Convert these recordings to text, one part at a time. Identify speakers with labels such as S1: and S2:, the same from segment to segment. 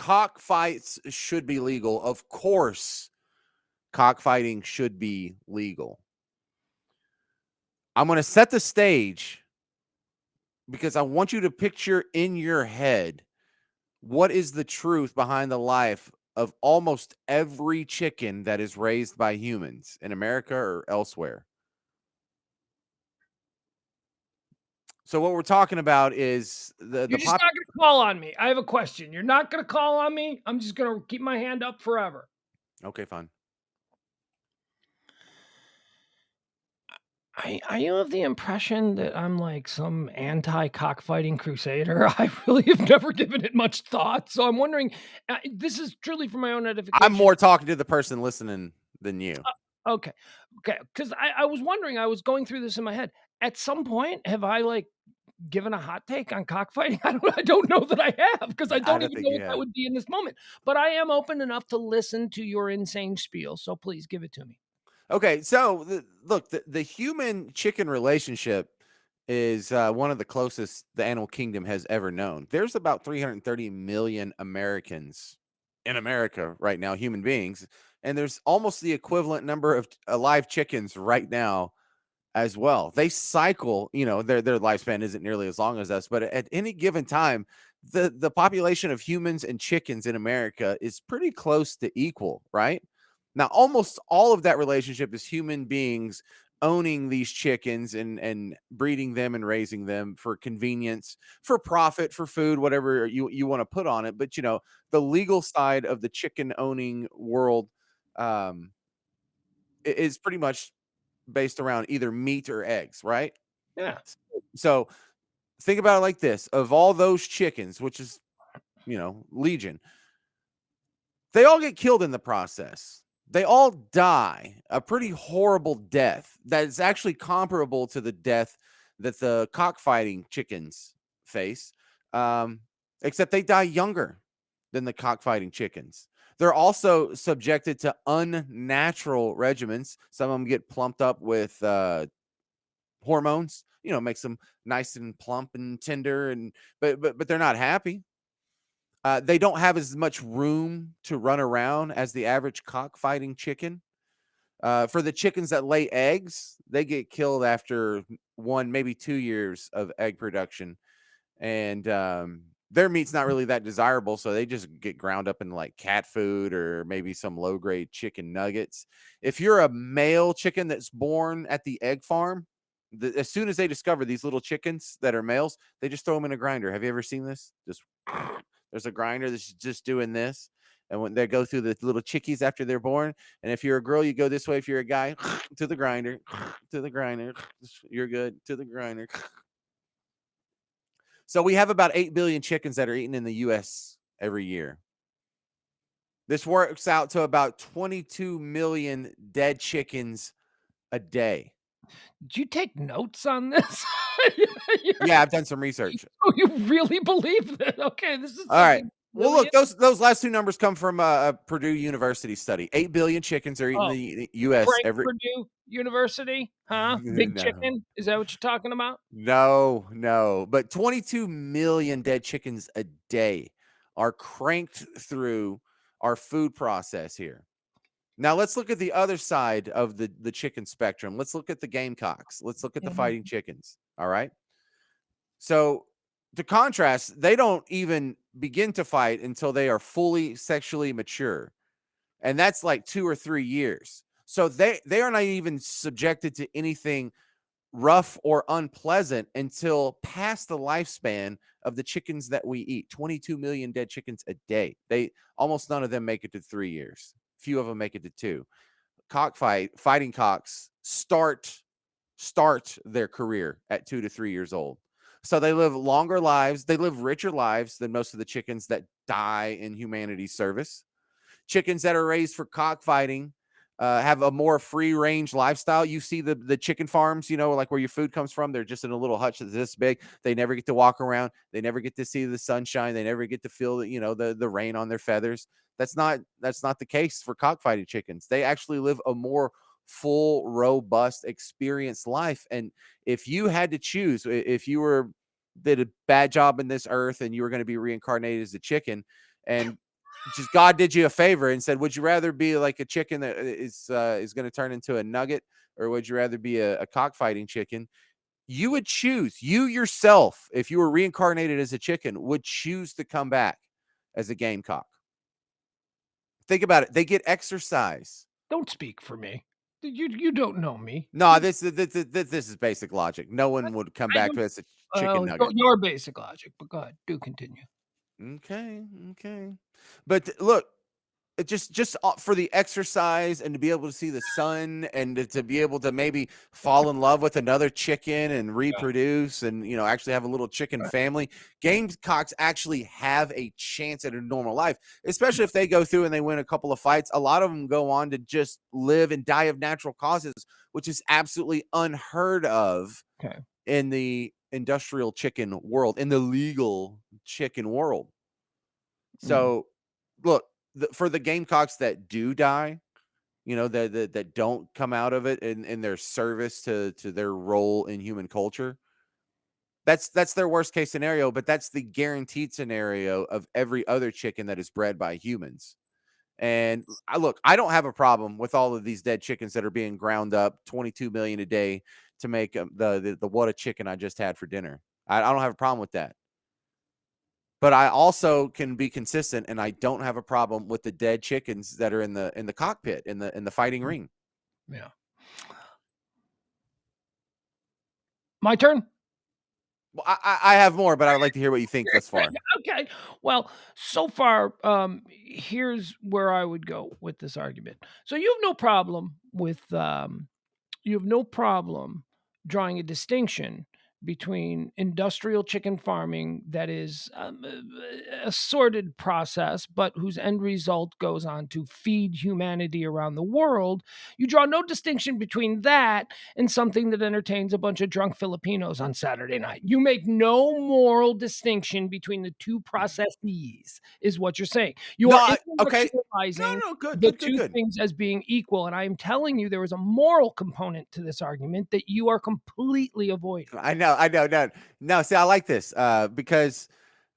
S1: cockfights should be legal. Of course, cockfighting should be legal. I'm going to set the stage because I want you to picture in your head what is the truth behind the life of almost every chicken that is raised by humans in America or elsewhere. So what we're talking about is
S2: You're
S1: the
S2: just
S1: pop.
S2: not gonna call on me. I have a question. You're not gonna call on me. I'm just gonna keep my hand up forever.
S1: Okay, fine.
S2: Are you of the impression that I'm like some anti-cockfighting crusader? I really have never given it much thought, so I'm wondering. This is truly for my own
S1: I'm
S2: edification.
S1: more talking to the person listening than you.
S2: Okay, okay, because I was wondering. I was going through this in my head. At some point, have I like given a hot take on cockfighting? I don't know that I have because I
S1: I
S2: don't
S1: don't
S2: even
S1: think
S2: know
S1: you
S2: what that
S1: have.
S2: would be in this moment. But I am open enough to listen to your insane spiel. So please give it to me.
S1: Okay, so look, the human chicken relationship is one of the closest the animal kingdom has ever known. There's about 330 million Americans in America right now, human beings, and there's almost the equivalent number of alive chickens right now as well. They cycle, their lifespan isn't nearly as long as us, but at any given time, the population of humans and chickens in America is pretty close to equal, right? Now, almost all of that relationship is human beings owning these chickens and breeding them and raising them for convenience, for profit, for food, whatever you want to put on it. But the legal side of the chicken owning world um, is pretty much based around either meat or eggs, right?
S2: Yeah.
S1: So think about it like this: of all those chickens, which is legion, they all get killed in the process. They all die a pretty horrible death that is actually comparable to the death that the cockfighting chickens face, um, except they die younger than the cockfighting chickens. They're also subjected to unnatural regimens. Some of them get plumped up with hormones, makes them nice and plump and tender, and but they're not happy. They don't have as much room to run around as the average cockfighting chicken. For the chickens that lay eggs, they get killed after 1, maybe 2 years of egg production, and their meat's not really that desirable, so they just get ground up in like cat food or maybe some low grade chicken nuggets. If you're a male chicken that's born at the egg farm, as soon as they discover these little chickens that are males, they just throw them in a grinder. Have you ever seen this? Just there's a grinder that's just doing this. And when they go through the little chickies after they're born, and if you're a girl, you go this way. If you're a guy, to the grinder, to the grinder, you're good, to the grinder. So we have about 8 billion chickens that are eaten in the US every year. This works out to about 22 million dead chickens a day.
S2: Did you take notes on this?
S1: Yeah, I've done some research.
S2: Oh, you really believe that? Okay, this is
S1: All right.
S2: something
S1: Well,
S2: really.
S1: look, those last two numbers come from a Purdue University study. 8 billion chickens are eaten
S2: Oh,
S1: in the US
S2: Frank
S1: every.
S2: Purdue University, huh? Big
S1: No.
S2: chicken? Is that what you're talking about?
S1: No, no. But 22 million dead chickens a day are cranked through our food process here. Now let's look at the other side of the chicken spectrum. Let's look at the gamecocks. Let's look at the fighting
S2: Mhm.
S1: chickens. All right. So to contrast, they don't even begin to fight until they are fully sexually mature. And that's like 2 or 3 years. So they are not even subjected to anything rough or unpleasant until past the lifespan of the chickens that we eat. 22 million dead chickens a day. They almost none of them make it to 3 years. Few of them make it to two. Fighting cocks start their career at 2 to 3 years old. So they live longer lives. They live richer lives than most of the chickens that die in humanity's service. Chickens that are raised for cockfighting have a more free range lifestyle. You see the chicken farms, like where your food comes from. They're just in a little hutch that's this big. They never get to walk around. They never get to see the sunshine. They never get to feel the rain on their feathers. That's not the case for cockfighting chickens. They actually live a more full, robust, experienced life. And if you had to choose, if you did a bad job in this earth and you were going to be reincarnated as a chicken, and just God did you a favor and said, "Would you rather be like a chicken that is going to turn into a nugget, or would you rather be a cockfighting chicken?" You would choose, you yourself, if you were reincarnated as a chicken, would choose to come back as a gamecock. Think about it. They get exercise.
S2: Don't speak for me. You don't know me.
S1: No, this is basic logic. No one would come
S2: I
S1: back
S2: don't
S1: as a chicken
S2: well,
S1: nugget.
S2: your basic logic, but go ahead, do continue.
S1: Okay, okay. But look, it just for the exercise and to be able to see the sun and to be able to maybe fall in love with another chicken and
S2: Yeah,
S1: reproduce and actually have a little chicken
S2: right,
S1: family. Gamecocks actually have a chance at a normal life, especially if they go through and they win a couple of fights. A lot of them go on to just live and die of natural causes, which is absolutely unheard of
S2: okay,
S1: in the industrial chicken world, in the legal chicken world.
S2: mm,
S1: So, look, for the Gamecocks that do die, that don't come out of it in their service to their role in human culture, that's their worst case scenario, but that's the guaranteed scenario of every other chicken that is bred by humans. And I don't have a problem with all of these dead chickens that are being ground up 22 million a day to make the what a chicken I just had for dinner. I don't have a problem with that. But I also can be consistent, and I don't have a problem with the dead chickens that are in the cockpit, in the fighting ring.
S2: yeah. My turn?
S1: Well, I have more, but I would like to hear what you think thus far.
S2: Okay. Well, so far, here's where I would go with this argument. So you have no problem with you have no problem drawing a distinction between industrial chicken farming that is a sorted process, but whose end result goes on to feed humanity around the world. You draw no distinction between that and something that entertains a bunch of drunk Filipinos on Saturday night. You make no moral distinction between the two processes, is what you're saying. You
S1: No,
S2: are
S1: okay. No,
S2: intellectualizing
S1: no, good,
S2: the
S1: good, good,
S2: two
S1: good.
S2: things as being equal, and I am telling you there is a moral component to this argument that you are completely avoiding.
S1: I know. No, no. See, I like this because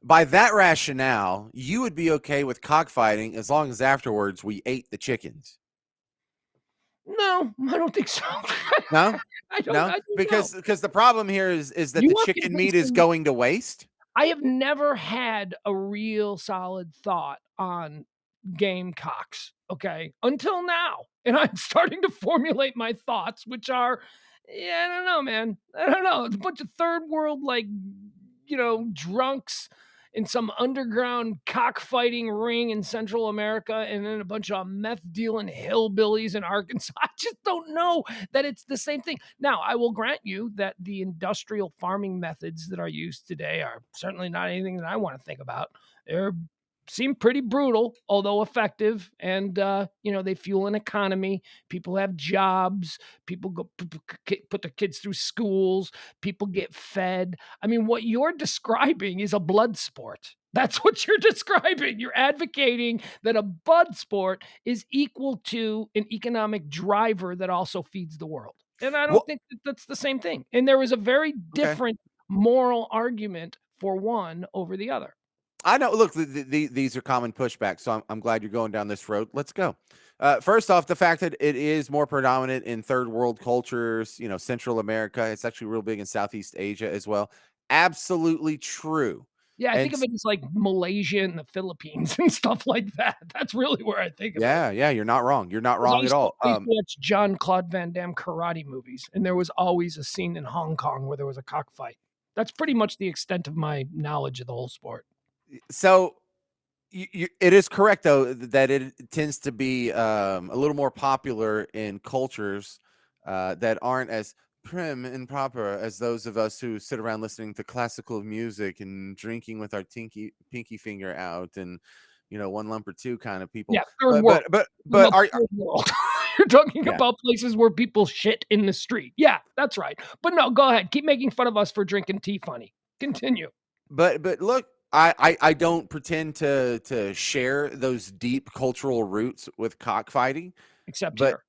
S1: by that rationale, you would be okay with cockfighting as long as afterwards we ate the chickens.
S2: No, I don't think so.
S1: No, no,
S2: I don't know.
S1: because the problem here is that the
S2: You are
S1: chicken meat is
S2: convincing me.
S1: going to waste.
S2: I have never had a real solid thought on gamecocks, okay, until now, and I'm starting to formulate my thoughts, which are, yeah, I don't know, man. I don't know. It's a bunch of third world, like, drunks in some underground cockfighting ring in Central America, and then a bunch of meth dealing hillbillies in Arkansas. I just don't know that it's the same thing. Now, I will grant you that the industrial farming methods that are used today are certainly not anything that I want to think about. They're seem pretty brutal, although effective, and they fuel an economy. People have jobs. People go put their kids through schools. People get fed. I mean, what you're describing is a blood sport. That's what you're describing. You're advocating that a blood sport is equal to an economic driver that also feeds the world. And I don't
S1: Well,
S2: think that that's the same thing. And there is a very
S1: okay.
S2: different moral argument for one over the other.
S1: I know. Look, these are common pushbacks, so I'm glad you're going down this road. Let's go. First off, the fact that it is more predominant in third world cultures, Central America. It's actually real big in Southeast Asia as well. Absolutely true.
S2: Yeah, I
S1: And
S2: think of it as like Malaysia and the Philippines and stuff like that. That's really where I think of it.
S1: yeah, yeah, you're not wrong. You're not
S2: 'Cause
S1: wrong at all.
S2: I used to watch John Claude Van Damme karate movies, and there was always a scene in Hong Kong where there was a cockfight. That's pretty much the extent of my knowledge of the whole sport.
S1: So it is correct though that it tends to be a little more popular in cultures that aren't as prim and proper as those of us who sit around listening to classical music and drinking with our pinky finger out and one lump or two kind of people.
S2: Yeah, third
S1: But
S2: world.
S1: but but
S2: Talking
S1: but
S2: about
S1: are
S2: third world. You're talking
S1: yeah.
S2: about places where people shit in the street. Yeah, that's right. But no, go ahead. Keep making fun of us for drinking tea funny. Continue.
S1: But look, I don't pretend to share those deep cultural roots with cockfighting,
S2: Except
S1: but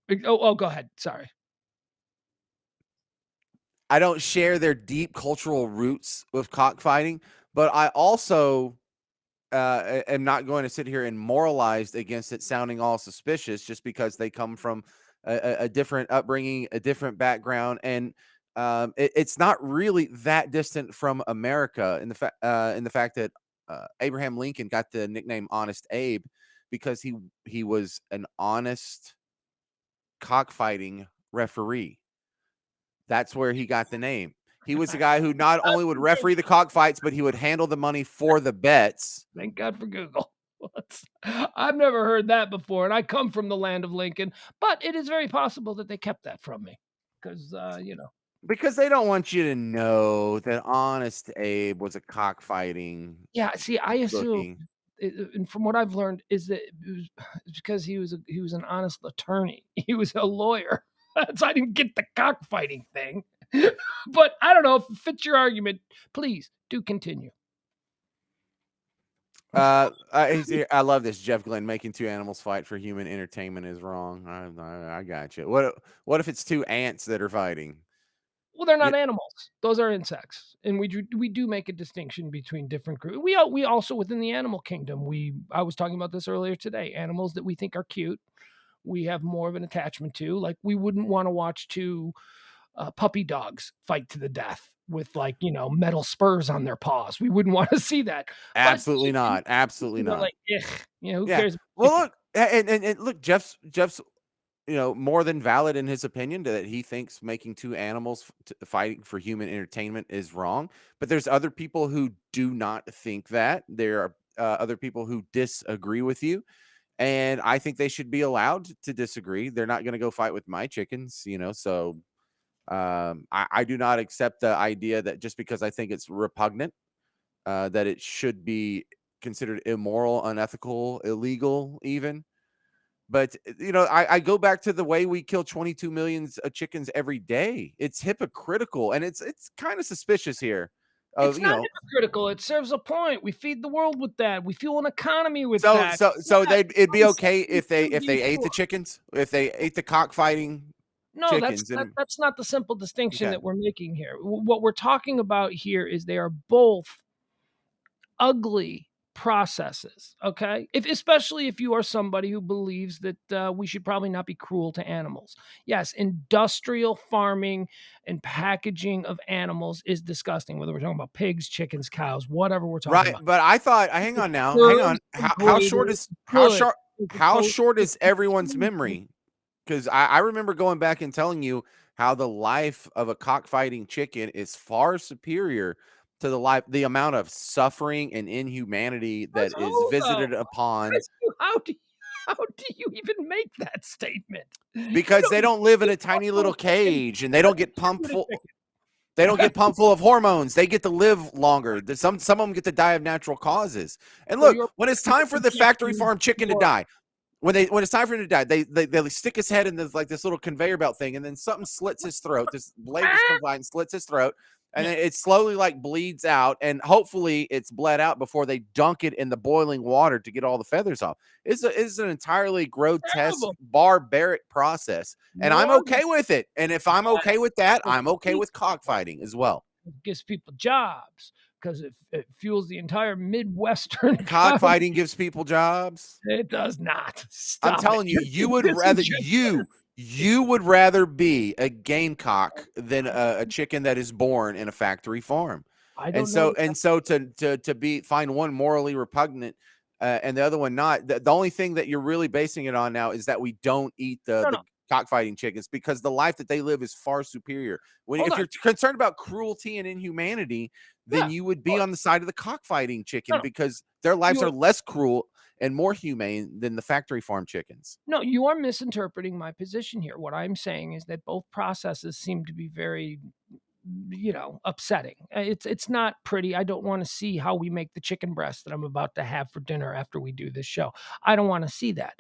S2: here. Oh, go ahead. Sorry.
S1: I don't share their deep cultural roots with cockfighting, but I also am not going to sit here and moralize against it sounding all suspicious just because they come from a different upbringing, a different background, and it's not really that distant from America in the fact that Abraham Lincoln got the nickname Honest Abe because he was an honest cockfighting referee. That's where he got the name. He was the guy who not only would referee the cockfights, but he would handle the money for the bets.
S2: Thank God for Google. I've never heard that before, and I come from the land of Lincoln, but it is very possible that they kept that from me because,
S1: Because they don't want you to know that Honest Abe was a cockfighting
S2: yeah, see, I assume
S1: looking.
S2: and from what I've learned is that it's because he was an honest attorney. He was a lawyer. So I didn't get the cockfighting thing. But I don't know if it fits your argument. Please do continue.
S1: I love this. Jeff Glenn making two animals fight for human entertainment is wrong. I got you. What if it's two ants that are fighting?
S2: Well, they're
S1: Yeah,
S2: not animals. Those are insects, and we do make a distinction between different groups. We also within the animal kingdom, I was talking about this earlier today, animals that we think are cute, we have more of an attachment to, like, we wouldn't wanna watch 2, puppy dogs fight to the death with, like, metal spurs on their paws. We wouldn't wanna see that. But
S1: absolutely not. Absolutely
S2: chickens are
S1: not.
S2: like, "Ugh," who
S1: Yeah.
S2: cares about
S1: Well,
S2: chicken?
S1: look, and look, Jeff's more than valid in his opinion that he thinks making two animals fighting for human entertainment is wrong. But there's other people who do not think that. There are other people who disagree with you, and I think they should be allowed to disagree. They're not going to go fight with my chickens, so I do not accept the idea that just because I think it's repugnant, that it should be considered immoral, unethical, illegal, even. But I go back to the way we kill 22 millions of chickens every day. It's hypocritical, and it's kind of suspicious here. Of
S2: It's not hypocritical, it serves a point. We feed the world with that. We fuel an economy with
S1: so
S2: that.
S1: so so
S2: Yes,
S1: it'd be
S2: some
S1: okay
S2: systems do,
S1: if
S2: be
S1: they ate the
S2: sure.
S1: chickens, if they ate the cockfighting
S2: No,
S1: chickens, and
S2: that's not the simple distinction
S1: okay.
S2: that we're making here. What we're talking about here is they are both ugly processes, okay? If especially if you are somebody who believes that, we should probably not be cruel to animals. Yes, industrial farming and packaging of animals is disgusting, whether we're talking about pigs, chickens, cows, whatever we're talking
S1: Right,
S2: about.
S1: but I thought hang
S2: The
S1: on now, hang on.
S2: birds and
S1: How short
S2: breeders
S1: is
S2: good as
S1: how
S2: opposed
S1: short
S2: to
S1: is everyone's
S2: consuming.
S1: memory? Because I remember going back and telling you how the life of a cockfighting chicken is far superior to the amount of suffering and inhumanity
S2: That's
S1: that is
S2: all though.
S1: visited upon
S2: How do you even make that statement?
S1: because they don't live in
S2: You
S1: a
S2: talk
S1: tiny
S2: to a
S1: little
S2: chicken,
S1: cage and they
S2: how
S1: don't
S2: do you
S1: get
S2: live
S1: pumped
S2: with a
S1: full.
S2: chicken?
S1: They don't get pumped full of hormones. They get to live longer. Some of them get to die of natural causes. And
S2: So
S1: look,
S2: you're
S1: when it's time for the factory
S2: projecting
S1: farm chicken to
S2: your
S1: die, when it's time for him to die, they stick his head in this little conveyor belt thing, and then something slits his throat. This blade just comes by and slits his throat, and
S2: yeah,
S1: then it slowly like bleeds out, and hopefully it's bled out before they dunk it in the boiling water to get all the feathers off. It's an entirely grotesque,
S2: terrible.
S1: barbaric process, and I'm
S2: More than
S1: okay with it. And if I'm okay with that, I'm okay with cockfighting as well.
S2: it gives people jobs because it fuels the entire Midwestern economy.
S1: Cockfighting gives people jobs.
S2: It does not.
S1: I'm
S2: Stop it.
S1: telling you,
S2: You're
S1: you
S2: being
S1: would rather
S2: disingenuous.
S1: you would rather be a gamecock than a chicken that is born in a factory farm.
S2: I
S1: And
S2: don't know
S1: so
S2: that
S1: and
S2: that
S1: so to be find one morally repugnant and the other one not. The only thing that you're really basing it on now is that we don't eat
S2: no, no.
S1: the cockfighting chickens because the life that they live is far superior. When
S2: Hold
S1: if
S2: on.
S1: you're concerned about cruelty and inhumanity, then
S2: Yeah,
S1: you would be
S2: sure.
S1: on the side of the cockfighting
S2: No,
S1: chicken
S2: no.
S1: because their lives are
S2: You're
S1: less cruel and more humane than the factory farm chickens.
S2: no, you are misinterpreting my position here. What I'm saying is that both processes seem to be very upsetting. It's not pretty. I don't want to see how we make the chicken breast that I'm about to have for dinner after we do this show. I don't want to see that.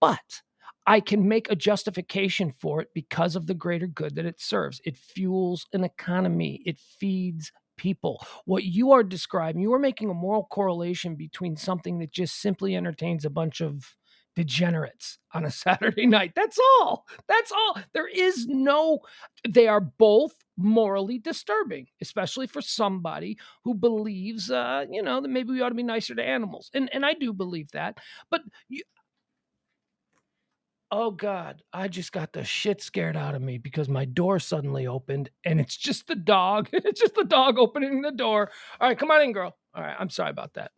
S2: But I can make a justification for it because of the greater good that it serves. It fuels an economy. It feeds people. What you are describing, you are making a moral correlation between something that just simply entertains a bunch of degenerates on a Saturday night. That's all. That's all. There is no they are both morally disturbing, especially for somebody who believes, that maybe we ought to be nicer to animals. And I do believe that. But oh god, I just got the shit scared out of me because my door suddenly opened and it's just the dog. It's just the dog opening the door. All right, come on in, girl. All right, I'm sorry about that.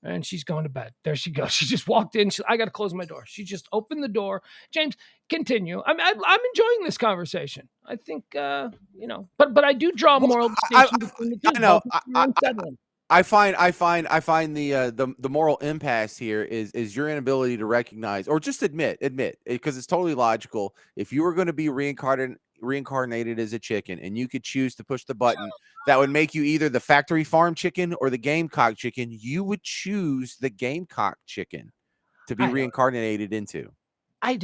S2: And she's going to bed. There she goes. She just walked in. I got to close my door. She just opened the door. James, continue. I'm enjoying this conversation. I think but I do draw a
S1: Well,
S2: moral
S1: I,
S2: distinction between the
S1: I
S2: two.
S1: know.
S2: Both of them are unsettling.
S1: I find the moral impasse here is your inability to recognize or just admit because it's totally logical. If you were going to be reincarnated as a chicken and you could choose to push the button that would make you either the factory farm chicken or the gamecock chicken, you would choose the gamecock chicken to be
S2: I don't
S1: reincarnated into.
S2: I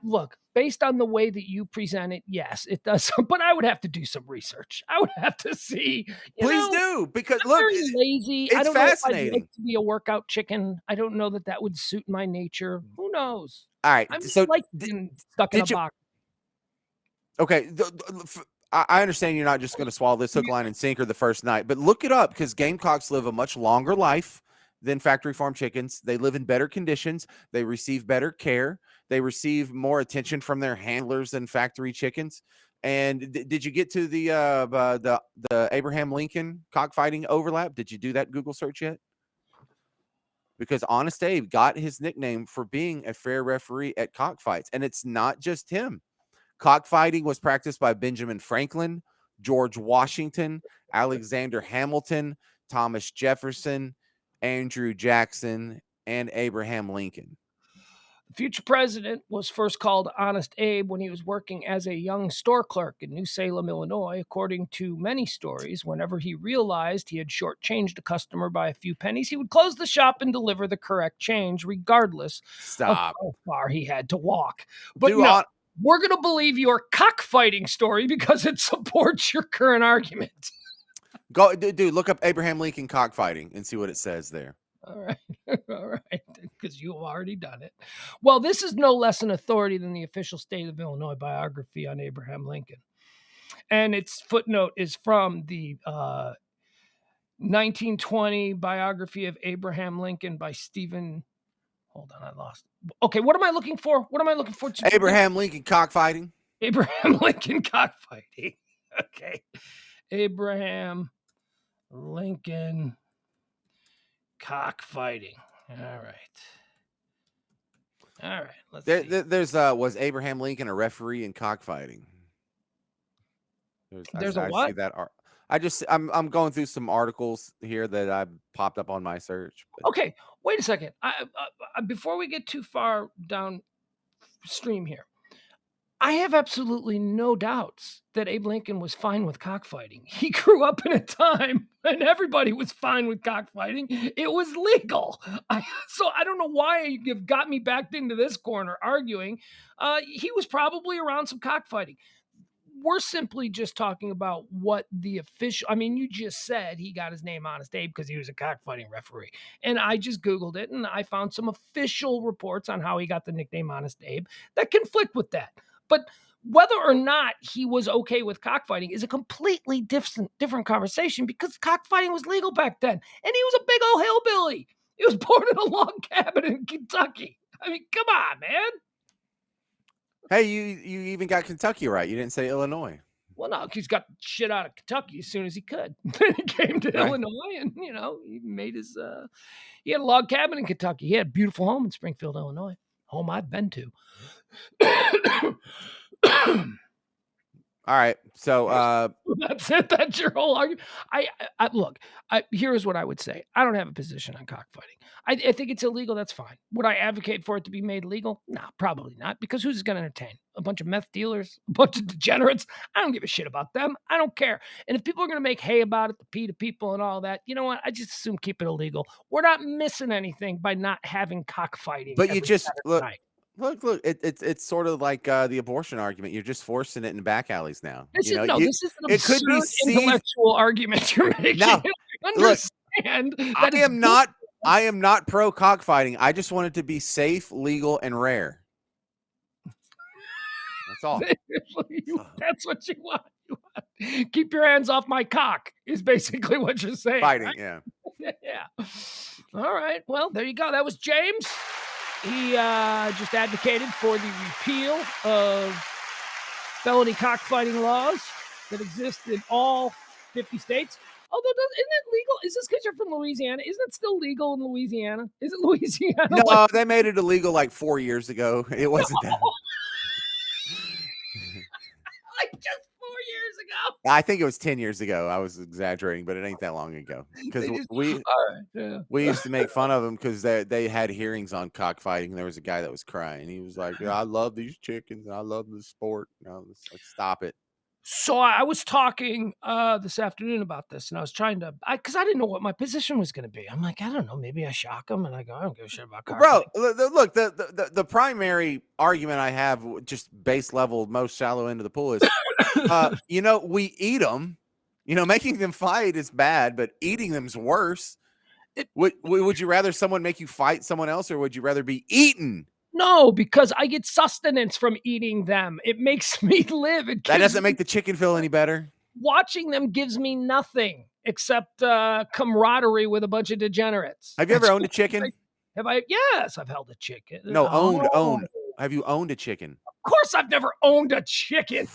S2: look, based on the way that you present it, yes, it does. But I would have to do some research. I would have to see,
S1: Please do, because
S2: I'm
S1: look,
S2: very lazy. I
S1: it's
S2: don't know if I'd like
S1: fascinating.
S2: to be a workout chicken. I don't know that that would suit my nature. Who knows?
S1: All right,
S2: I mean,
S1: so
S2: I like being stuck in a
S1: did you
S2: box.
S1: Okay, I understand you're not just going to swallow this hook, line, and sinker the first night, but look it up because gamecocks live a much longer life than factory farm chickens. They live in better conditions. They receive better care. They receive more attention from their handlers than factory chickens. And did you get to the Abraham Lincoln cockfighting overlap? Did you do that Google search yet? Because Honest Abe got his nickname for being a fair referee at cockfights, and it's not just him. Cockfighting was practiced by Benjamin Franklin, George Washington, Alexander Hamilton, Thomas Jefferson, Andrew Jackson, and Abraham Lincoln.
S2: The future president was first called Honest Abe when he was working as a young store clerk in New Salem, Illinois. According to many stories, whenever he realized he had shortchanged a customer by a few pennies, he would close the shop and deliver the correct change, regardless of
S1: Stop.
S2: how far he had to walk. But
S1: Do
S2: no,
S1: on
S2: we're going to believe your cockfighting story because it supports your current argument.
S1: go, dude. Look up Abraham Lincoln cockfighting and see what it says there.
S2: All right. All right. Because you've already done it. Well, this is no less an authority than the official state of Illinois biography on Abraham Lincoln. And its footnote is from the 1920 biography of Abraham Lincoln by Stephen. Hold on, I lost. Okay, what am I looking for? What am I looking for?
S1: Abraham Lincoln cockfighting.
S2: Abraham Lincoln cockfighting. Okay. Abraham Lincoln cockfighting. All right. All right. Let's see.
S1: There's was Abraham Lincoln a referee in cockfighting?
S2: There's a
S1: I
S2: what?
S1: see that. I'm going through some articles here that I popped up on my search. But
S2: Okay, wait a second. Before we get too far downstream here, I have absolutely no doubts that Abe Lincoln was fine with cockfighting. He grew up in a time when everybody was fine with cockfighting. It was legal. So I don't know why you've got me backed into this corner arguing. He was probably around some cockfighting. We're simply just talking about what the official. I mean, you just said he got his name Honest Abe because he was a cockfighting referee. And I just Googled it and I found some official reports on how he got the nickname Honest Abe that conflict with that. But whether or not he was okay with cockfighting is a completely different conversation because cockfighting was legal back then. And he was a big old hillbilly. He was born in a log cabin in Kentucky. I mean, come on, man.
S1: hey, you even got Kentucky right. You didn't say Illinois.
S2: Well, no, he's got shit out of Kentucky as soon as he could. Then he came to
S1: Right.
S2: Illinois and, he made his, he had a log cabin in Kentucky. He had a beautiful home in Springfield, Illinois. Home I've been to.
S1: All right. So
S2: That's it. That's your whole argument. Look. Here's what I would say. I don't have a position on cockfighting. I think it's illegal. That's fine. Would I advocate for it to be made legal? No, probably not. Because who's going to entertain? A bunch of meth dealers, a bunch of degenerates. I don't give a shit about them. I don't care. And if people are going to make hay about it, the pee to people and all that, you know what? I just assume keep it illegal. We're not missing anything by not having cockfighting.
S1: but you just
S2: Saturday night.
S1: look. It's sort of like the abortion argument. You're just forcing it in back alleys now.
S2: This is an
S1: It could be
S2: absurd intellectual argument you're making.
S1: No,
S2: I
S1: look,
S2: understand that
S1: I am not pro cockfighting. I just want it to be safe, legal, and rare. That's all.
S2: That's what you want. Keep your hands off my cock is basically what you're saying,
S1: Fighting,
S2: right?
S1: yeah.
S2: Yeah. All right. Well, there you go. That was James. He just advocated for the repeal of felony cockfighting laws that exist in all 50 states. Although, isn't it legal? Is this because you're from Louisiana? Isn't it still legal in Louisiana? Isn't Louisiana like
S1: No, they made it illegal like 4 years ago. It wasn't that.
S2: like just 4 years ago?
S1: I think it was 10 years ago. I was exaggerating, but it ain't that long ago. Because
S2: They just
S1: we
S2: all right, yeah.
S1: we used to make fun of them because they had hearings on cockfighting. There was a guy that was crying. He was like, "Yeah, I love these chickens. And I love the sport." You know, it's like, stop it.
S2: So I was talking this afternoon about this, and I was trying to, because I didn't know what my position was going to be. I'm like, I don't know, maybe I shock them, and I go, I don't give a shit about
S1: Well, bro,
S2: cockfighting.
S1: look, the primary argument I have, just base level, most shallow end of the pool is, we eat them. Making them fight is bad, but eating them's worse.
S2: It,
S1: Would you rather someone make you fight someone else, or would you rather be eaten?
S2: no, because I get sustenance from eating them. It makes me live. It
S1: That
S2: gives
S1: doesn't make the chicken feel any better.
S2: watching them gives me nothing except camaraderie with a bunch of degenerates.
S1: Have you ever
S2: That's
S1: owned a
S2: what
S1: chicken?
S2: have I? Yes, I've held a chicken.
S1: No,
S2: Oh,
S1: owned. Have you owned a chicken?
S2: of course, I've never owned a chicken.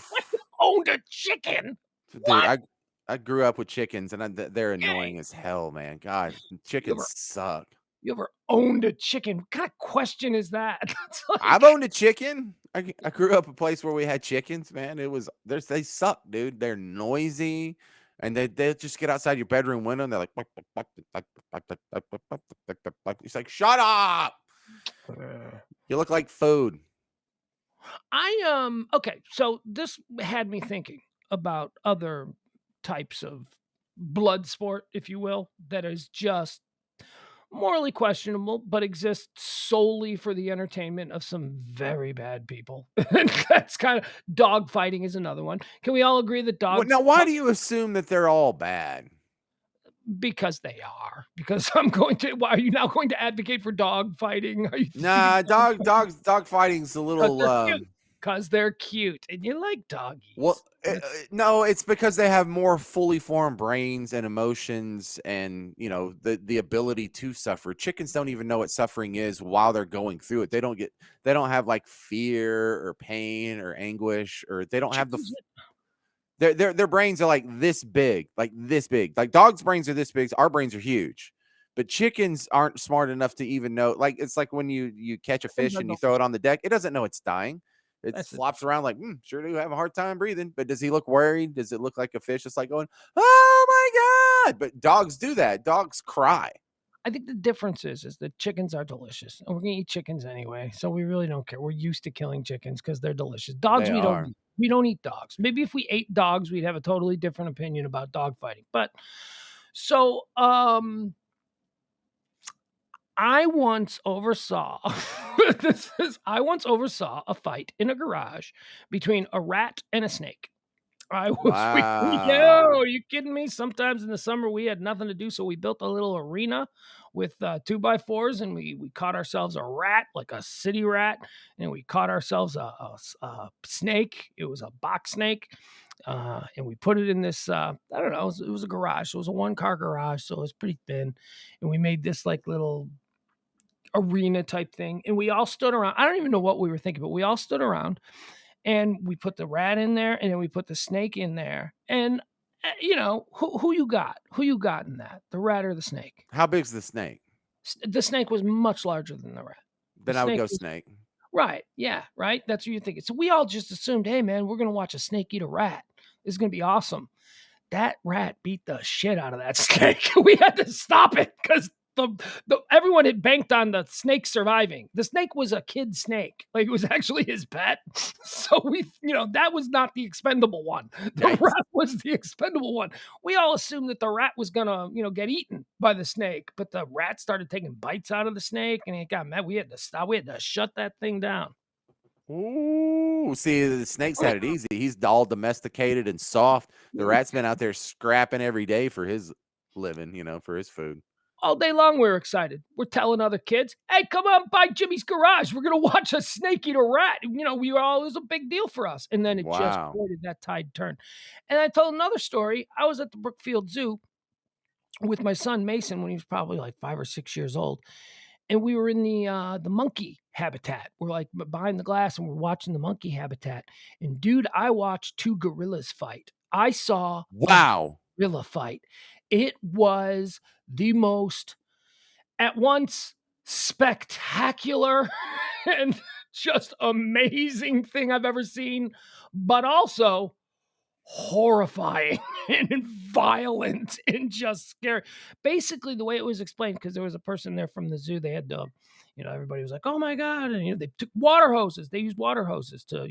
S2: Owned a chicken?
S1: Dude,
S2: What?
S1: I grew up with chickens, and they're
S2: Okay.
S1: annoying as hell, man. God,
S2: You
S1: chickens
S2: ever
S1: suck.
S2: you ever owned a chicken? What kind of question is that? That's
S1: I've
S2: like
S1: owned a chicken. I grew up a place where we had chickens, man. They suck, dude. They're noisy, and they just get outside your bedroom window and they're like, "Buck, buck, buck, buck, buck, buck, buck, buck, buck, buck, buck, buck." It's like, shut up.
S2: uh,
S1: You look like food.
S2: okay, so this had me thinking about other types of blood sport, if you will, that is just morally questionable, but exists solely for the entertainment of some very bad people. That's kind of dog fighting is another one. Can we all agree that
S1: Now, why do you assume that they're all bad?
S2: because they are. Because I'm going to why are you now going to advocate for dog fighting? Are you think
S1: Nah, dog fighting's a
S2: 'cause
S1: little
S2: they're cute? 'Cause they're cute, and you like
S1: well,
S2: doggies. That's
S1: no, it's because they have more fully formed brains and emotions, and the ability to suffer. Chickens don't even know what suffering is while they're going through it. They don't have like fear or pain or anguish, or they don't have
S2: chickens
S1: their brains are like this big, like this big. Like dogs' brains are this big. Our brains are huge. But chickens aren't smart enough to even know. Like it's like when you catch a
S2: chickens
S1: fish
S2: are
S1: and you
S2: the
S1: throw it on the deck, it doesn't know it's dying. It
S2: that's the
S1: flops around like, sure do have a hard time breathing. But does he look worried? Does it look like a fish that's like going, oh my God? But dogs do that. Dogs cry.
S2: I think the difference is that chickens are delicious, and we're gonna eat chickens anyway, so we really don't care. We're used to killing chickens because 'cause they're delicious. Dogs,
S1: They are.
S2: we don't eat dogs. Maybe if we ate dogs, we'd have a totally different opinion about dog fighting, but so, I once oversaw I once oversaw a fight in a garage between a rat and a snake. I was we
S1: Wow.
S2: no, are you kidding me? Sometimes in the summer, we had nothing to do, so we built a little arena with, 2 by 4s, and we caught ourselves a rat, like a city rat, and we caught ourselves a snake. It was a box snake, and we put it in this, I don't know, it was a garage. So it was a one-car garage, so it was pretty thin, and we made this, like, little arena type thing, and we all stood around. I don't even know what we were thinking, but we all stood around, and we put the rat in there, and then we put the snake in there, and, who you got? Who you got in that? The rat or the snake?
S1: How big's the snake?
S2: The snake was much larger than the rat. The
S1: Then I would
S2: snake
S1: go
S2: was
S1: snake.
S2: right, yeah, right? That's what you're thinking. So we all just assumed, "Hey, man, we're gonna watch a snake eat a rat. This is gonna be awesome." That rat beat the shit out of that snake. We had to stop it because everyone had banked on the snake surviving. The snake was a kid snake, like it was actually his pet. So that was not the expendable one. The
S1: Yikes.
S2: rat was the expendable one. We all assumed that the rat was gonna, get eaten by the snake, but the rat started taking bites out of the snake, and it got mad. We had to stop. We had to shut that thing down.
S1: Ooh, see, the snake's had it easy. He's all domesticated and soft. The rat's been out there scrapping every day for his living, for his food.
S2: All day long, we were excited. We're telling other kids, "Hey, come on by Jimmy's garage. We're gonna watch a snake eat a rat." We were all it was a big deal for us. And then it just
S1: Wow.
S2: boy, did that tide turn. And I told another story. I was at the Brookfield Zoo with my son Mason when he was probably like 5 or 6 years old, and we were in the monkey habitat. We're like behind the glass, and we're watching the monkey habitat. And dude, I watched 2 gorillas fight. I saw a
S1: Wow.
S2: gorilla fight. It was the most at once spectacular and just amazing thing I've ever seen, but also horrifying and violent and just scary. Basically, the way it was explained, because there was a person there from the zoo, they had to, everybody was like, "Oh my god!" And they took water hoses. They used water hoses to,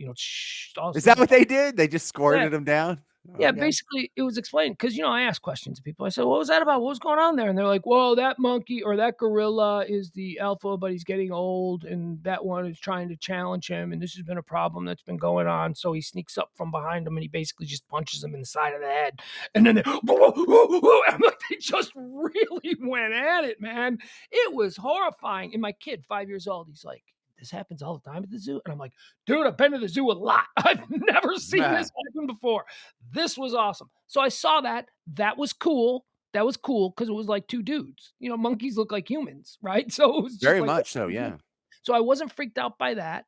S2: all
S1: Is
S2: this
S1: that
S2: little
S1: what they did? They just
S2: yeah,
S1: squirted them down?
S2: yeah,
S1: Okay.
S2: basically, it was explained because I asked questions of people. I said, "What was that about? What was going on there?" And they're like, "Well, that monkey or that gorilla is the alpha, but he's getting old, and that one is trying to challenge him, and this has been a problem that's been going on. So he sneaks up from behind him, and he basically just punches him in the side of the head, and then I'm like, they just really went at it, man. It was horrifying." And my kid, 5 years old, he's like, "This happens all the time at the zoo," and I'm like, "Dude, I've been to the zoo a lot. I've never seen this
S1: Man,
S2: happen before." This was awesome. So I saw that. That was cool. That was cool because it was like 2 dudes. Monkeys look like humans, right? So it was just
S1: very
S2: like
S1: much so,
S2: 2 dudes.
S1: yeah.
S2: So I wasn't freaked out by that.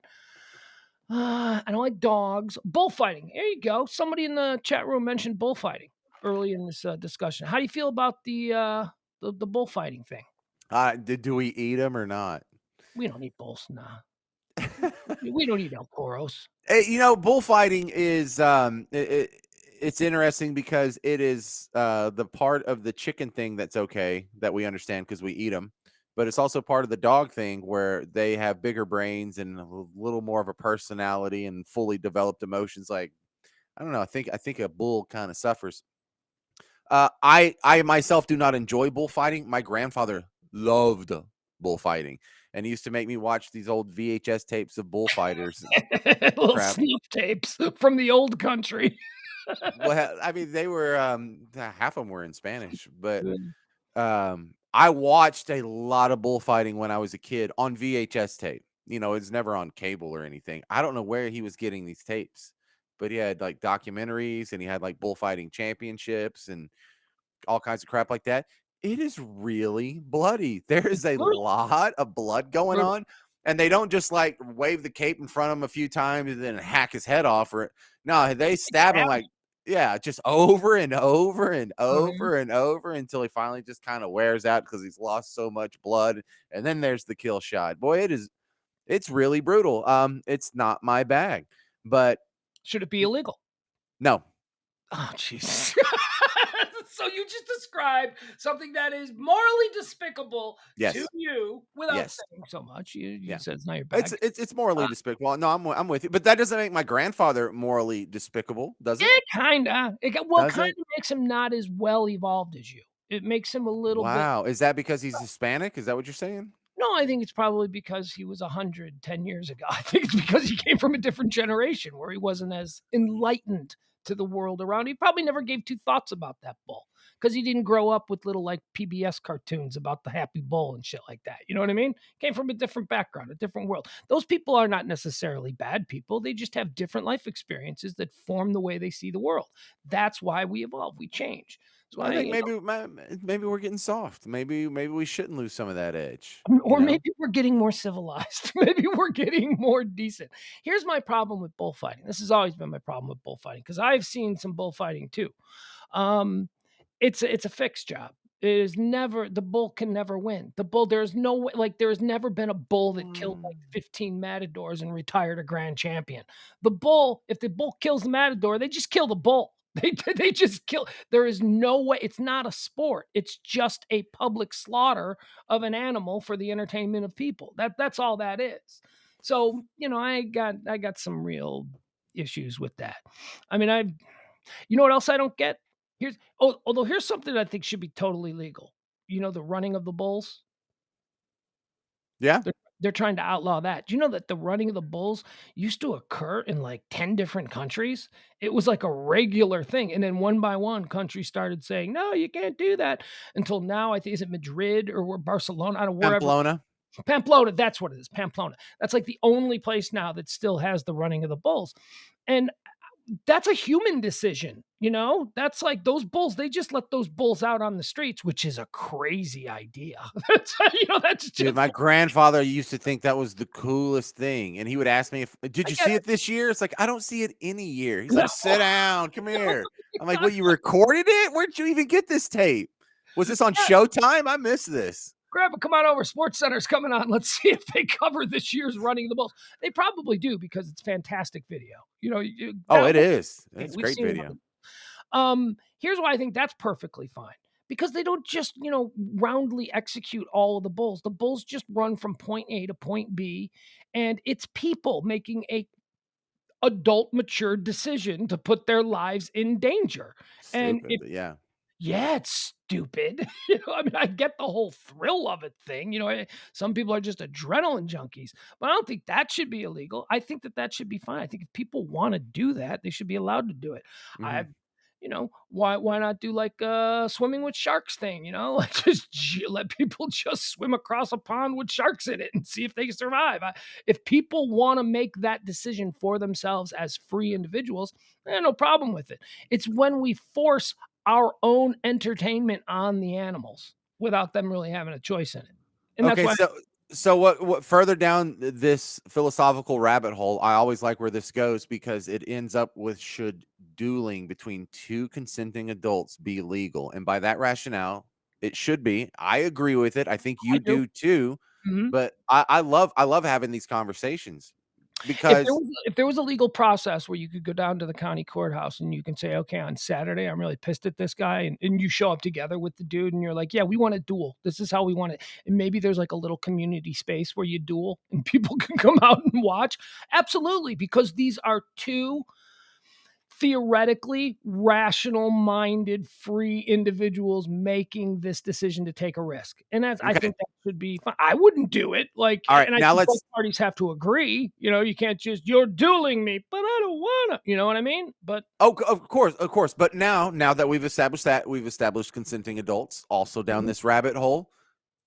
S2: I don't like dogs. Bullfighting. There you go. Somebody in the chat room mentioned bullfighting early in this discussion. How do you feel about the bullfighting thing?
S1: Do we eat them or not?
S2: We don't eat bulls. Nah. We don't eat El Toros.
S1: Bullfighting is it's interesting because it is the part of the chicken thing that's okay that we understand because we eat them, but it's also part of the dog thing where they have bigger brains and a little more of a personality and fully developed emotions. Like I don't know, I think a bull kind of suffers. I myself do not enjoy bullfighting. My grandfather loved bullfighting, and he used to make me watch these old VHS tapes of bullfighters and
S2: Little
S1: crap.
S2: sneak tapes from the old country.
S1: Well, I mean, they were half of them were in Spanish, but I watched a lot of bullfighting when I was a kid on VHS tape. It's never on cable or anything. I don't know where he was getting these tapes, but he had like documentaries and he had like bullfighting championships and all kinds of crap like that. It is really bloody. There is a
S2: Brutal,
S1: lot of blood going
S2: brutal.
S1: on, and they don't just like wave the cape in front of him a few times and then hack his head off. Or no, they stab him like yeah, just over and over and
S2: Mhm.
S1: over and over until he finally just kind of wears out because he's lost so much blood. And then there's the kill shot. Boy, it's really brutal. It's not my bag, but
S2: Should it be illegal?
S1: no,
S2: Oh, Jesus. So you just described something that is morally despicable to
S1: yes,
S2: you without
S1: yes,
S2: saying so much. You
S1: yeah.
S2: said it's not your
S1: It's
S2: bag.
S1: it's it's morally despicable. No, I'm with you, but that doesn't make my grandfather morally despicable, does it?
S2: Kinda.
S1: Does
S2: Kinda
S1: it?
S2: makes him not as well evolved as you. It makes him a little bit.
S1: Wow, is that because he's Hispanic? Is that what you're saying?
S2: No, I think it's probably because he was 110 years ago. I think it's because he came from a different generation where he wasn't as enlightened to the world around. He probably never gave 2 thoughts about that bull because he didn't grow up with little, like, PBS cartoons about the happy bull and shit like that. You know what I mean? Came from a different background, a different world. Those people are not necessarily bad people. They just have different life experiences that form the way they see the world. That's why we evolve, we change. That's
S1: I
S2: why,
S1: think maybe we're getting soft. Maybe we shouldn't lose some of that edge, you
S2: or
S1: know?
S2: maybe we're getting more civilized. Maybe we're getting more decent. Here's my problem with bullfighting. This has always been my problem with bullfighting because I've seen some bullfighting too. Um, it's a fixed job. It is never the bull can never win. The bull, there's no way, like there's never been a bull that killed like
S1: Mm.
S2: 15 matadors and retired a grand champion. The bull, if the bull kills the matador, they just kill the bull. They just kill. There is no way. It's not a sport. It's just a public slaughter of an animal for the entertainment of people. That's all that is. So, I got some real issues with that. I mean, what else I don't get? Although here's something I think should be totally legal. The running of the bulls?
S1: Yeah?
S2: They're trying to outlaw that. Do you know that the running of the bulls used to occur in, like, 10 different countries? It was like a regular thing, and then one by one, countries started saying, "No, you can't do that," until now, I think is it Madrid or where Barcelona, I don't wherever
S1: Pamplona.
S2: Pamplona, that's what it is, Pamplona. That's, like, the only place now that still has the running of the bulls, and that's a human decision, you know? That's like those bulls, they just let those bulls out on the streets, which is a crazy idea. That's that's
S1: Dude,
S2: just
S1: my grandfather used to think that was the coolest thing, and he would ask me if, "Did
S2: I
S1: you
S2: get
S1: see it
S2: it.
S1: this year?" It's like, "I don't see it any year." He's
S2: No,
S1: like, "Sit down, come
S2: no,
S1: here." I'm like,
S2: God,
S1: "What, you recorded it? Where'd you even get this tape? Was this on
S2: yeah,
S1: Showtime? I missed this."
S2: "Grandpa, come on over, Sports Center's coming on, let's see if they cover this year's Running of the Bulls." They probably do because it's fantastic video.
S1: Oh,
S2: That
S1: it
S2: whole
S1: is.
S2: thing,
S1: It's
S2: we've
S1: great
S2: seen it on
S1: video.
S2: the here's why I think that's perfectly fine. Because they don't just, roundly execute all of the bulls. The bulls just run from point A to point B, and it's people making a adult, mature decision to put their lives in danger. And
S1: Stupid,
S2: if
S1: but yeah.
S2: yeah, it's stupid. I mean, I get the whole thrill of it thing. Some people are just adrenaline junkies, but I don't think that should be illegal. I think that that should be fine. I think if people want to do that, they should be allowed to do it. I,
S1: Mhm.
S2: why not do like swimming with sharks thing? Like let people just swim across a pond with sharks in it and see if they survive. If people want to make that decision for themselves as free individuals, no problem with it. It's when we force our own entertainment on the animals without them really having a choice in it. And that's
S1: Okay,
S2: why
S1: so what further down this philosophical rabbit hole, I always like where this goes because it ends up with, should dueling between two consenting adults be legal? And by that rationale, it should be. I agree with it. I think
S2: I
S1: you
S2: do.
S1: do too.
S2: Mhm.
S1: But I love having these conversations
S2: If there
S1: because
S2: was if there was a legal process where you could go down to the county courthouse and you can say, "Okay, on Saturday, I'm really pissed at this guy," and you show up together with the dude and you're like, "Yeah, we want to duel. This is how we want it." And maybe there's like a little community space where you duel and people can come out and watch. Absolutely, because these are 2 theoretically rational-minded, free individuals making this decision to take a risk, and I
S1: okay.
S2: think that should be fine. I wouldn't do it, like,
S1: All right,
S2: and I
S1: now
S2: think both
S1: let's
S2: parties have to agree, you can't just, "You're dueling me, but I don't wanna," you know what I mean? But
S1: Oh, of course. But now that we've established that, we've established consenting adults also down
S2: mhm,
S1: this rabbit hole.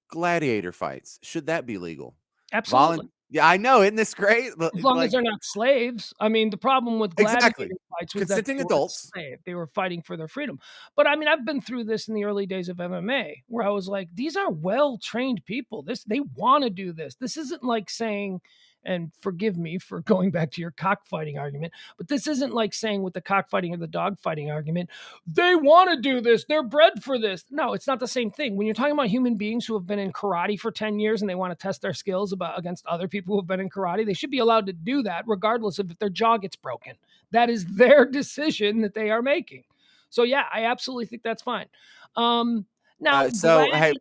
S1: Gladiator fights, should that be legal?
S2: absolutely.
S1: Yeah, I know, isn't this great?
S2: As long as
S1: Like
S2: they're not slaves. I mean, the problem with
S1: exactly.
S2: gladiator fights was that
S1: Consenting
S2: they were
S1: adults.
S2: slave they were fighting for their freedom. But, I mean, I've been through this in the early days of MMA where I was like, "These are well-trained people. They wanna do this." This isn't like saying, and forgive me for going back to your cockfighting argument, but this isn't like saying with the cockfighting or the dogfighting argument, "They wanna do this. They're bred for this." No, it's not the same thing. When you're talking about human beings who have been in karate for 10 years and they wanna test their skills against other people who have been in karate, they should be allowed to do that regardless of if their jaw gets broken. That is their decision that they are making. So, yeah, I absolutely think that's fine. Now
S1: So hey,
S2: gladi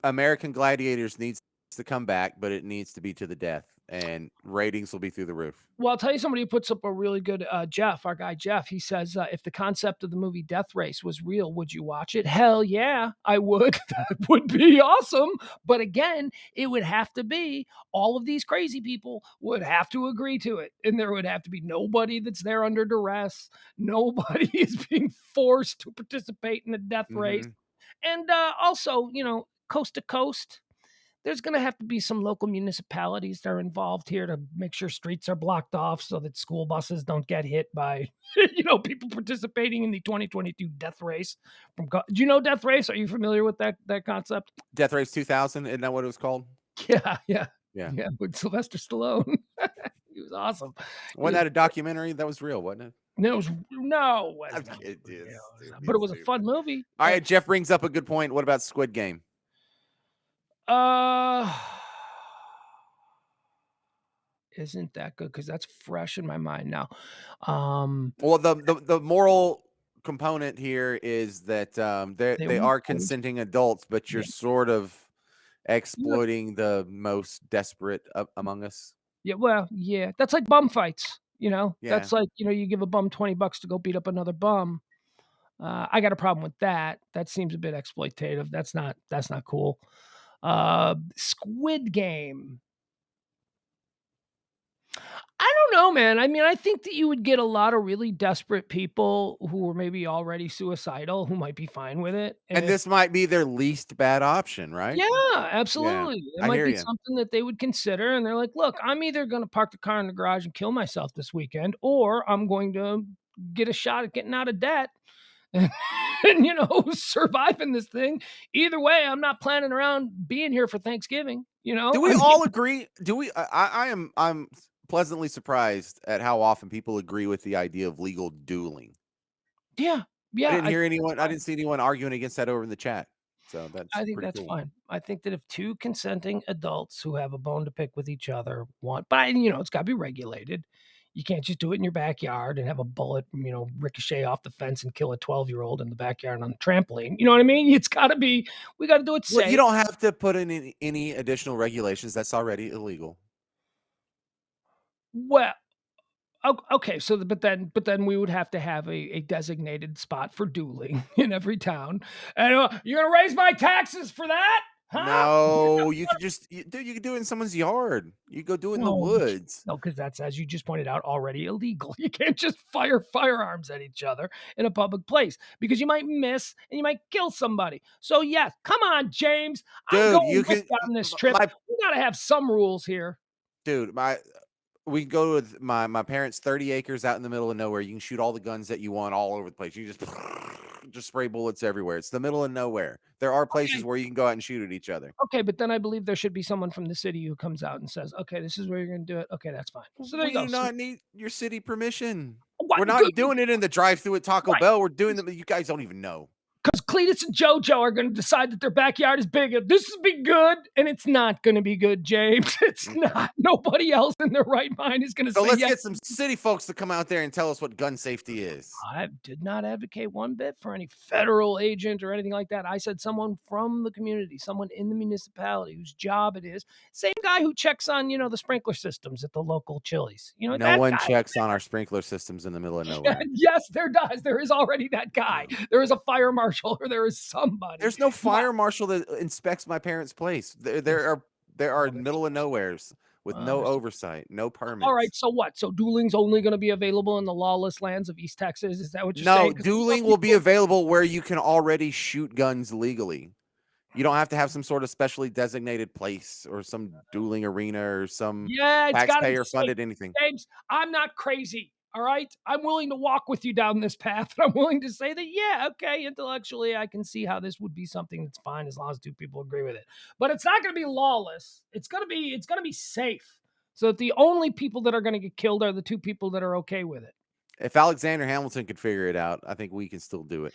S1: American Gladiators needs to come back, but it needs to be to the death, and ratings will be through the roof.
S2: Well, I'll tell you somebody who puts up a really good Jeff, our guy Jeff, he says, if the concept of the movie Death Race was real, would you watch it? Hell yeah, I would. That would be awesome. But again, it would have to be all of these crazy people would have to agree to it. And there would have to be nobody that's there under duress. Nobody is being forced to participate in the death race.
S1: Mhm.
S2: And also, coast to coast, there's going to have to be some local municipalities that are involved here to make sure streets are blocked off so that school buses don't get hit by people participating in the 2022 death race do you know death race? Are you familiar with that concept?
S1: Death Race 2000, isn't that what it was called?
S2: Yeah, yeah,
S1: Yeah.
S2: yeah, with Sylvester Stallone. He was awesome. He
S1: Wasn't
S2: was
S1: that a documentary? That was real, wasn't it?
S2: no, it was
S1: I'm
S2: not
S1: kidding, dude.
S2: real, but
S1: Stupid,
S2: it was a
S1: stupid.
S2: fun movie.
S1: All right, Jeff brings up a good point. What about Squid Game?
S2: Uh isn't that good because that's fresh in my mind now. um
S1: Well, the moral component here is that,
S2: they
S1: they
S2: were
S1: are
S2: fighting.
S1: consenting adults, but you're
S2: Yeah.
S1: sort of
S2: Yeah,
S1: exploiting the most desperate among us.
S2: yeah, well, yeah, that's like bum fights,
S1: Yeah.
S2: That's like, you give a bum 20 bucks to go beat up another bum. I got a problem with that. That seems a bit exploitative. That's not cool. Squid Game. I don't know, man. I mean, I think that you would get a lot of really desperate people who were maybe already suicidal who might be fine with it
S1: And
S2: if
S1: this might be their least bad option, right?
S2: yeah,
S1: Yeah,
S2: absolutely. It
S1: I
S2: might
S1: hear
S2: be
S1: you.
S2: something that they would consider, and they're like, "Look, I'm either gonna park the car in the garage and kill myself this weekend, or I'm going to get a shot at getting out of debt and, surviving this thing. Either way, I'm not planning around being here for Thanksgiving."
S1: Do
S2: I
S1: we
S2: mean,
S1: all agree? Do we? I'm pleasantly surprised at how often people agree with the idea of legal dueling.
S2: yeah,
S1: I
S2: yeah,
S1: didn't
S2: I
S1: hear
S2: think that's
S1: anyone. I
S2: fine.
S1: didn't see anyone arguing against that over in the chat. So that's
S2: I think
S1: pretty
S2: that's
S1: cool.
S2: fine. I think that if 2 consenting adults who have a bone to pick with each other want but it's gotta be regulated. You can't just do it in your backyard and have a bullet, ricochet off the fence and kill a 12-year-old in the backyard on the trampoline, you know what I mean? It's gotta be we gotta do it
S1: Well, you
S2: safe.
S1: don't have to put in any additional regulations. That's already illegal.
S2: Well, okay, so but then we would have to have a designated spot for dueling in every town, and, "You're gonna raise my taxes for that? Huh?"
S1: No, you could just, dude. You could do it in someone's yard. You go do it in the
S2: No,
S1: woods.
S2: no, because that's, as you just pointed out, already illegal. You can't just fire firearms at each other in a public place because you might miss and you might kill somebody. So, yes, come on, James. I'm
S1: Dude,
S2: going
S1: you
S2: with
S1: can
S2: you on this trip.
S1: my
S2: We gotta have some rules here.
S1: dude, my we can go with my parents' 30 acres out in the middle of nowhere. You can shoot all the guns that you want all over the place. You just spray bullets everywhere. It's the middle of nowhere. There are places
S2: Okay,
S1: where you can go out and shoot at each other.
S2: okay, but then I believe there should be someone from the city who comes out and says, "Okay, this is where you're gonna do it." Okay, that's fine. So there you
S1: We
S2: go.
S1: do
S2: So
S1: not need your city permission.
S2: what?
S1: We're
S2: Good,
S1: not doing it in the drive-through at Taco
S2: right?
S1: Bell. We're doing them. You guys don't even know.
S2: Because Cletus and JoJo are going to decide that their backyard is big. This is be good, and it's not going to be good, James. It's
S1: Okay.
S2: not. Nobody else in their right mind is going to
S1: So
S2: say
S1: let's
S2: yes.
S1: get some city folks to come out there and tell us what gun safety is.
S2: I did not advocate one bit for any federal agent or anything like that. I said someone from the community, someone in the municipality whose job it is. Same guy who checks on, the sprinkler systems at the local Chili's.
S1: No
S2: That
S1: one
S2: guy.
S1: checks on our sprinkler systems in the middle of nowhere.
S2: Yes, there does. There is already that guy. There is a fire marshal or there is somebody.
S1: There's no
S2: Yeah.
S1: fire marshal that inspects my parents' place. There are
S2: Well, there's
S1: middle of nowheres with no
S2: there's
S1: oversight, no
S2: all right,
S1: permits.
S2: so what? So dueling's only gonna be available in the lawless lands of East Texas? Is that what you're saying?
S1: No,
S2: Because some
S1: dueling will be
S2: people
S1: available where you can already shoot guns legally. You don't have to have some sort of specially designated place or some dueling arena or some
S2: yeah, it's gotta be
S1: taxpayer
S2: safe.
S1: funded anything.
S2: James, I'm not crazy, all right? I'm willing to walk with you down this path, and I'm willing to say that, yeah, okay, intellectually, I can see how this would be something that's fine as long as 2 people agree with it. But it's not gonna be lawless. It's gonna be safe, so that the only people that are gonna get killed are the 2 people that are okay with it.
S1: If Alexander Hamilton could figure it out, I think we can still do it.